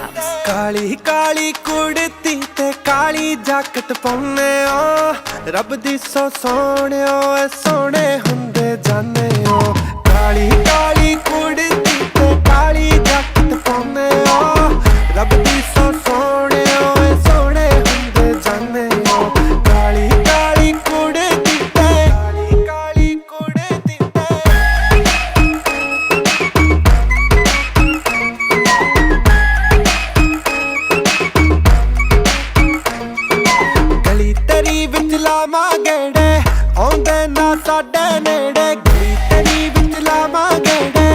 Labs। Kali Kali कुड़ती ते काली jacket पाउने ओ रब दी सो सोने ओ सोने हुंदे जाने ओ काली काली कुड़ती ते काली जैकट पाउने ओ रब दी सो सोने ओ सोने हुंदे जाने ओ काली काली कुड़ती ते काली काली कुड़ती ते गली तेरी विच लावां गेड़े आउंदे ना साडे नेड़े गली तेरी विच लावां गेड़े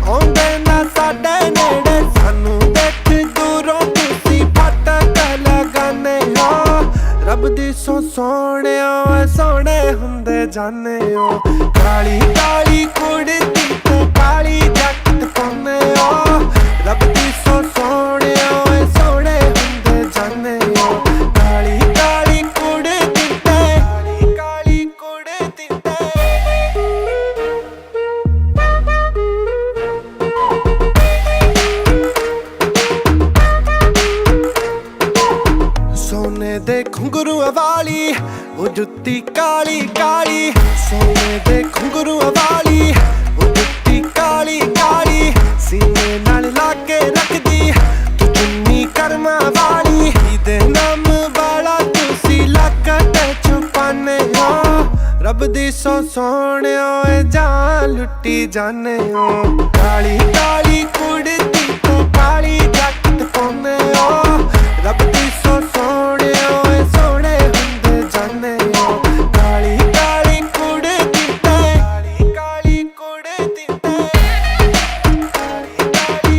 आउंदे ना साडे नेड़े सानू देख दूरों तुसी फटक लगाने हो रब दी सो सोने ओ सोने हुंदे जाने हो काली काली कुड़ती ते काली जैकट पाउने ओ रब दी सो सोने ओ सोने हुंदे जाने हो काली काली कुड़ती ते काली काली कुड़ती ते सोने दे घुंघरू वाली वो जुत्ती काली काली सोने दे घुंघरू वाली वो जुत्ती काली काली सीने नाल लाके रखदी तू चुन्नी कर्मा वाली दे नाम वाला तुसी लकट छुपाने हो रब दी सो सोने ओ जान लुटी जाने हो काली काली कुड़ती तो काली जैकट पाउने हो रब दी सो सोने ओ सोने हुंदे जाने हो काली काली कुड़ती ते काली काली कुड़ती ते काली काली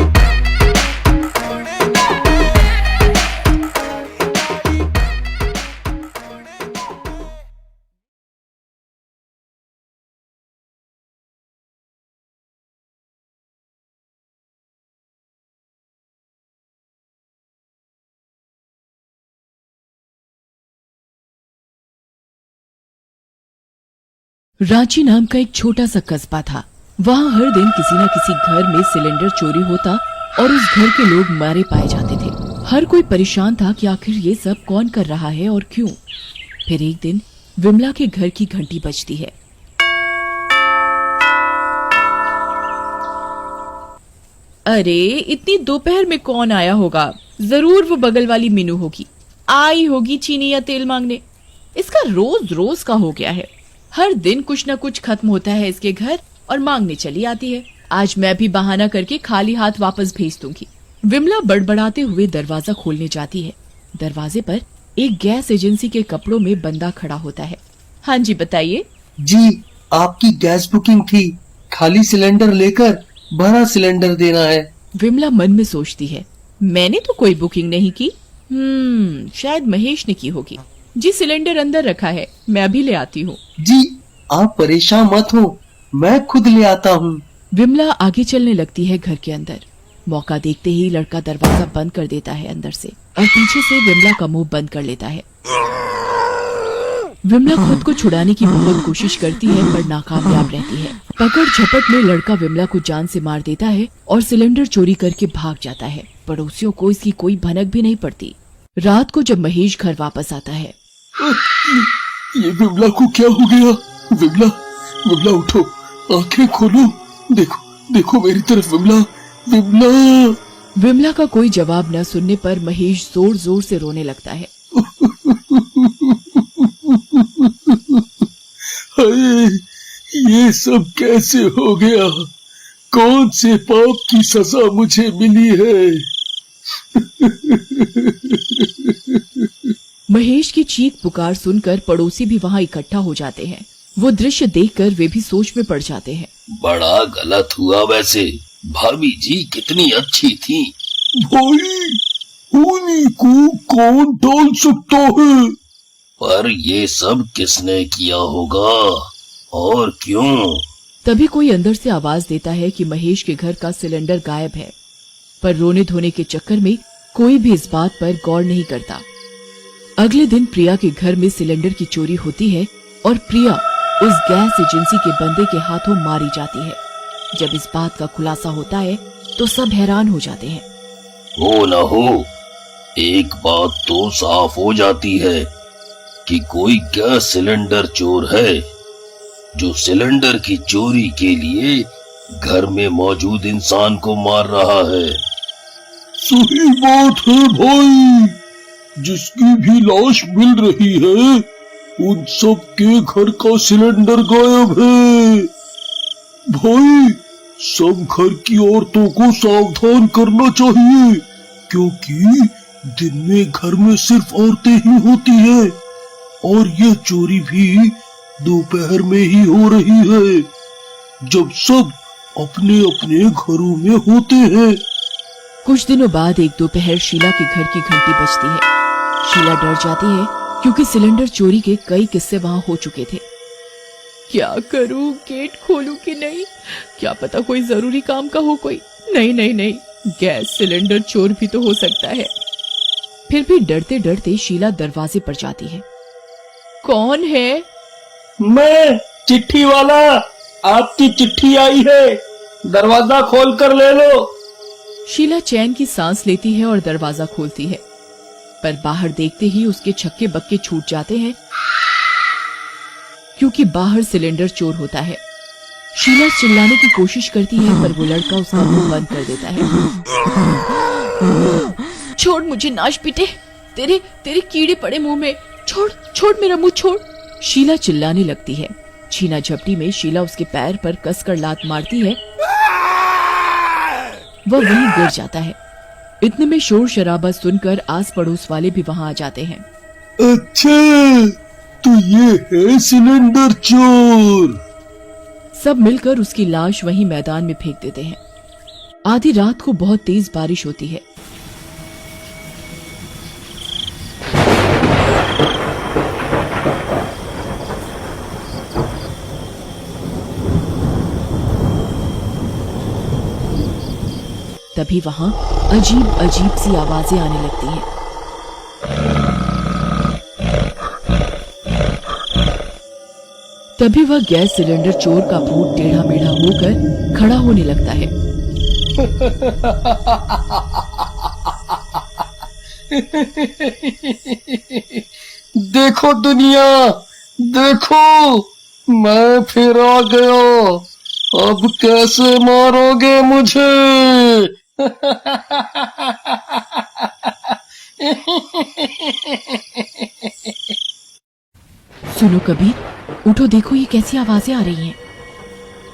कुड़ती रांची नाम का एक छोटा सा कस्बा था। वहाँ हर दिन किसी न किसी घर में सिलेंडर चोरी होता और उस घर के लोग मारे पाए जाते थे। हर कोई परेशान था कि आखिर ये सब कौन कर रहा है और क्यों। फिर एक दिन विमला के घर की घंटी बजती है। अरे इतनी दोपहर में कौन आया होगा? जरूर वो बगल वाली मीनू होगी। आई होगी चीनी या तेल मांगने। इसका रोज रोज का हो गया है। हर दिन कुछ न कुछ खत्म होता है इसके घर और मांगने चली आती है। आज मैं भी बहाना करके खाली हाथ वापस भेज दूंगी। विमला बड़बड़ाते हुए दरवाजा खोलने जाती है। दरवाजे पर एक गैस एजेंसी के कपड़ों में बंदा खड़ा होता है। हाँ जी बताइए। जी, आपकी गैस बुकिंग थी। खाली सिलेंडर लेकर भरा सिलेंडर देना है। विमला मन में सोचती है, मैंने तो कोई बुकिंग नहीं की। शायद महेश ने की होगी। जी सिलेंडर अंदर रखा है, मैं अभी ले आती हूँ। जी, आप परेशान मत हो, मैं खुद ले आता हूँ। विमला आगे चलने लगती है घर के अंदर। मौका देखते ही लड़का दरवाजा बंद कर देता है अंदर से और पीछे से विमला का मुंह बंद कर लेता है। विमला खुद को छुड़ाने की बहुत कोशिश करती है पर नाकामयाब रहती है। पकड़ झपट में लड़का विमला को जान से मार देता है और सिलेंडर चोरी करके भाग जाता है। पड़ोसियों को इसकी कोई भनक भी नहीं पड़ती। रात को जब महेश घर वापस आता है, ये विमला को क्या हो गया? विमला, विमला उठो, आंखें खोलो, देखो देखो मेरी तरफ। विमला, विमला। विमला का कोई जवाब न सुनने पर महेश जोर जोर से रोने लगता है। हाय, ये सब कैसे हो गया? कौन से पाप की सजा मुझे मिली है? महेश की चीख पुकार सुनकर पड़ोसी भी वहाँ इकट्ठा हो जाते हैं। वो दृश्य देखकर वे भी सोच में पड़ जाते हैं। बड़ा गलत हुआ वैसे। भाभी जी कितनी अच्छी थी। भाई, उन्हीं को कौन डाल सकता है? पर ये सब किसने किया होगा और क्यों? तभी कोई अंदर से आवाज देता है कि महेश के घर का सिलेंडर गायब है। पर रोने धोने के चक्कर में कोई भी इस बात पर गौर नहीं करता। अगले दिन प्रिया के घर में सिलेंडर की चोरी होती है और प्रिया उस गैस एजेंसी के बंदे के हाथों मारी जाती है। जब इस बात का खुलासा होता है तो सब हैरान हो जाते हैं। हो न हो, एक बात तो साफ हो जाती है कि कोई गैस सिलेंडर चोर है जो सिलेंडर की चोरी के लिए घर में मौजूद इंसान को मार रहा है। सही बात है भाई, जिसकी भी लाश मिल रही है उन सब के घर का सिलेंडर गायब है। भाई, सब घर की औरतों को सावधान करना चाहिए, क्योंकि दिन में घर में सिर्फ औरतें ही होती हैं और ये चोरी भी दोपहर में ही हो रही है, जब सब अपने अपने घरों में होते हैं। कुछ दिनों बाद एक दोपहर शीला के घर की घंटी बजती है। शीला डर जाती है क्योंकि सिलेंडर चोरी के कई किस्से वहां हो चुके थे। क्या करूं, गेट खोलूं कि नहीं? क्या पता कोई जरूरी काम का हो कोई। नहीं नहीं नहीं, गैस सिलेंडर चोर भी तो हो सकता है। फिर भी डरते डरते शीला दरवाजे पर जाती है। कौन है? मैं चिट्ठी वाला, आपकी चिट्ठी आई है, दरवाजा खोल कर ले लो। शीला चैन की सांस लेती है और दरवाजा खोलती है, पर बाहर देखते ही उसके छक्के बक्के छूट जाते हैं, क्योंकि बाहर सिलेंडर चोर होता है। शीला चिल्लाने की कोशिश करती है, पर वो लड़का उसका मुंह बंद कर देता है। छोड़ मुझे नाश पीटे, तेरे कीड़े पड़े मुंह में, छोड़ छोड़ मेरा मुंह छोड़। शीला चिल्लाने लगती है। छीना झपटी में शीला उसके पैर पर कसकर लात मारती है, वह वहीं गिर जाता है। इतने में शोर शराबा सुनकर आस पड़ोस वाले भी वहां आ जाते हैं। अच्छा, तो ये है सिलेंडर चोर। सब मिलकर उसकी लाश वहीं मैदान में फेंक देते हैं। आधी रात को बहुत तेज बारिश होती है। तभी वहां अजीब अजीब सी आवाजें आने लगती हैं। तभी वह गैस सिलेंडर चोर का भूत टेढ़ा मेढ़ा होकर खड़ा होने लगता है। देखो दुनिया, देखो, मैं फिर आ गया। अब कैसे मारोगे मुझे? सुनो कबीर, उठो, देखो ये कैसी आवाजें आ रही हैं।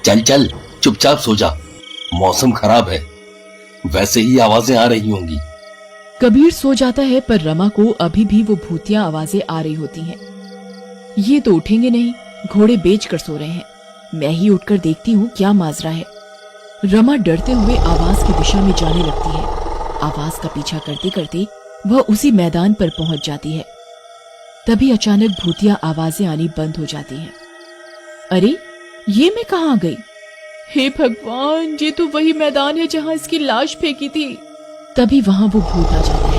चल चल, चुपचाप सो जा, मौसम खराब है, वैसे ही आवाजें आ रही होंगी। कबीर सो जाता है, पर रमा को अभी भी वो भूतिया आवाजें आ रही होती हैं। ये तो उठेंगे नहीं, घोड़े बेच कर सो रहे हैं। मैं ही उठकर देखती हूँ क्या माजरा है। रमा डरते हुए आवाज की दिशा में जाने लगती है। आवाज का पीछा करते करते वह उसी मैदान पर पहुंच जाती है। तभी अचानक भूतिया आवाजें आनी बंद हो जाती हैं। अरे, ये मैं कहाँ गई? हे भगवान, ये तो वही मैदान है जहाँ इसकी लाश फेंकी थी। तभी वहां वो भूत आ जाता है।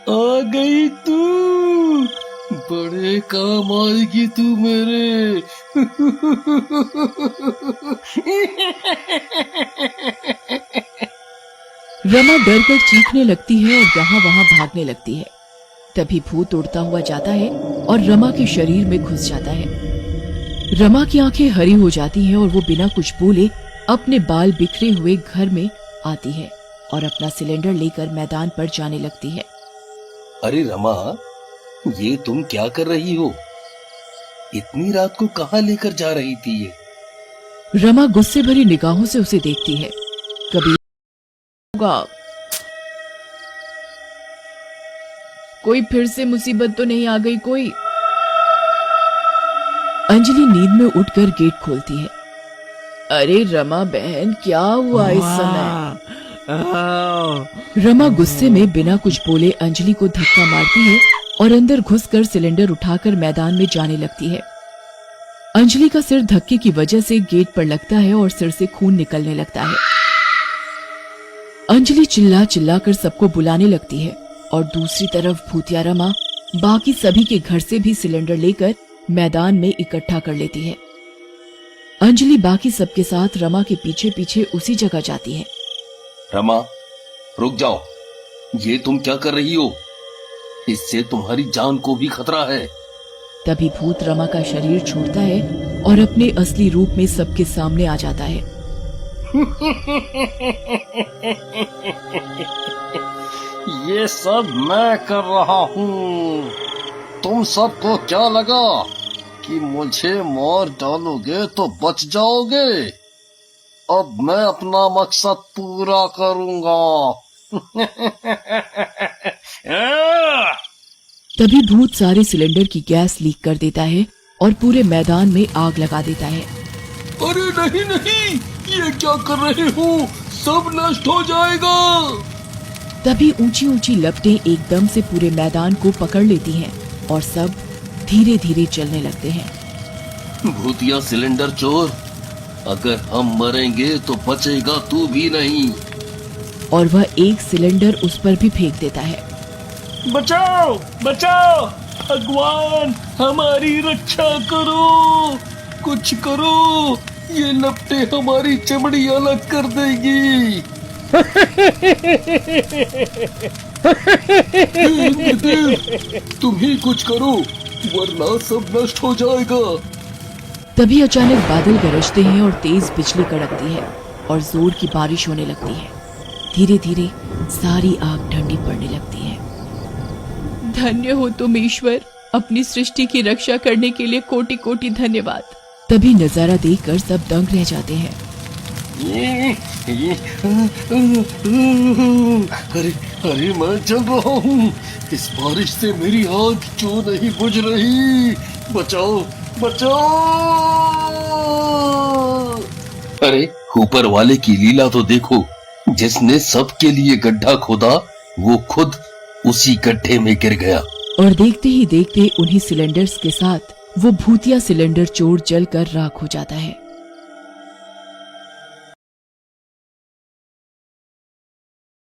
आ गई तू, बड़े काम आएगी तू मेरे। रमा डर कर चीखने लगती है और यहाँ वहां भागने लगती है। तभी भूत उड़ता हुआ जाता है और रमा के शरीर में घुस जाता है। रमा की आंखें हरी हो जाती हैं और वो बिना कुछ बोले अपने बाल बिखरे हुए घर में आती है और अपना सिलेंडर लेकर मैदान पर जाने लगती है। अरे रमा, ये तुम क्या कर रही हो? इतनी रात को कहाँ लेकर जा रही थी ये? रमा गुस्से भरी निगाहों से उसे देखती है। कभी कोई फिर से मुसीबत तो नहीं आ गई कोई? अंजलि नींद में उठकर गेट खोलती है। अरे रमा बहन, क्या हुआ इस समय? रमा गुस्से में बिना कुछ बोले अंजलि को धक्का मारती है और अंदर घुसकर सिलेंडर उठाकर मैदान में जाने लगती है। अंजलि का सिर धक्के की वजह से गेट पर लगता है और सिर से खून निकलने लगता है। अंजलि चिल्ला चिल्ला कर सबको बुलाने लगती है और दूसरी तरफ भूतिया रमा बाकी सभी के घर से भी सिलेंडर लेकर मैदान में इकट्ठा कर लेती है। अंजलि बाकी सबके साथ रमा के पीछे पीछे उसी जगह जाती है। रमा, रुक जाओ। ये तुम क्या कर रही हो? इससे तुम्हारी जान को भी खतरा है। तभी भूत रमा का शरीर छोड़ता है और अपने असली रूप में सबके सामने आ जाता है। ये सब मैं कर रहा हूँ। तुम सबको क्या लगा कि मुझे मार डालोगे तो बच जाओगे? अब मैं अपना मकसद पूरा करूंगा। तभी भूत सारे सिलेंडर की गैस लीक कर देता है और पूरे मैदान में आग लगा देता है। अरे नहीं नहीं, ये क्या कर रहे हो? सब नष्ट हो जाएगा। तभी ऊंची ऊंची लपटें एकदम से पूरे मैदान को पकड़ लेती हैं और सब धीरे धीरे चलने लगते हैं। भूतिया सिलेंडर चोर, अगर हम मरेंगे तो बचेगा तू भी नहीं। और वह एक सिलेंडर उस पर भी फेंक देता है। बचाओ बचाओ, भगवान हमारी रक्षा करो, कुछ करो, ये लपटें हमारी चमड़ी अलग कर देगी। तुम ही कुछ करो वरना सब नष्ट हो जाएगा। तभी अचानक बादल गरजते हैं और तेज बिजली कड़कती है और जोर की बारिश होने लगती है। धीरे धीरे सारी आग ठंडी पड़ने लगती है। धन्य हो तुम ईश्वर, अपनी सृष्टि की रक्षा करने के लिए कोटि कोटि धन्यवाद। तभी नजारा देखकर सब दंग रह जाते हैं। अरे अरे, मैं जल रहा हूँ। इस बारिश से मेरी आग क्यों नहीं बुझ रही? बचाओ बचाओ। अरे ऊपर वाले की लीला तो देखो। जिसने सबके लिए गड्ढा खोदा वो खुद उसी गड्ढे में गिर गया। और देखते ही देखते उन्हीं सिलेंडर्स के साथ वो भूतिया सिलेंडर चोर जलकर राख हो जाता है।